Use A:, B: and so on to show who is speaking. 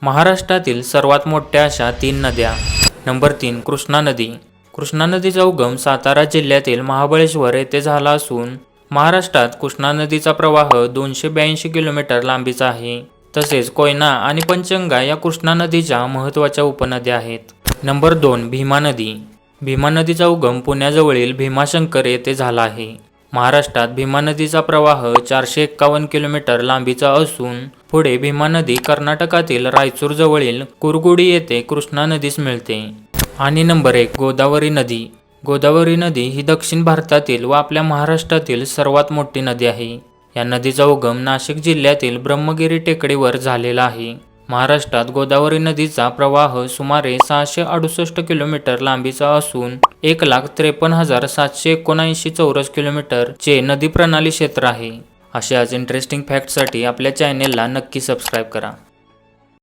A: महाराष्ट्रातील सर्वात मोठ्या अशा 3 नद्या. नंबर 3 कृष्णा नदी. कृष्णा नदीचा उगम सातारा जिल्ह्यातील महाबळेश्वर येथे झाला असून महाराष्ट्रात कृष्णा नदीचा प्रवाह 282 किलोमीटर लांबीचा आहे. तसेच कोयना आणि पंचगंगा या कृष्णा नदीच्या महत्त्वाच्या उपनद्या आहेत. नंबर 2 भीमा नदी. भीमा नदीचा उगम पुण्याजवळील भीमाशंकर येथे झाला आहे. महाराष्ट्रात भीमा नदीचा प्रवाह 451 किलोमीटर लांबीचा असून पुढे भीमा नदी कर्नाटकातील रायचूर जवळील कुरगुडी येथे कृष्णा नदीस मिळते. आणि नंबर 1 गोदावरी नदी. गोदावरी नदी ही दक्षिण भारतातील व आपल्या महाराष्ट्रातील सर्वात मोठी नदी आहे. या नदीचा उगम नाशिक जिल्ह्यातील ब्रह्मगिरी टेकडीवर झालेला आहे. महाराष्ट्रात गोदावरी नदीचा प्रवाह सुमारे 668 किलोमीटर लांबीचा असून 1,53,779 चौरस किलोमीटर चे नदी प्रणाली क्षेत्र आहे. अशाच इंटरेस्टिंग फॅक्टसाठी आपल्या चॅनेलला नक्की सबस्क्राईब करा.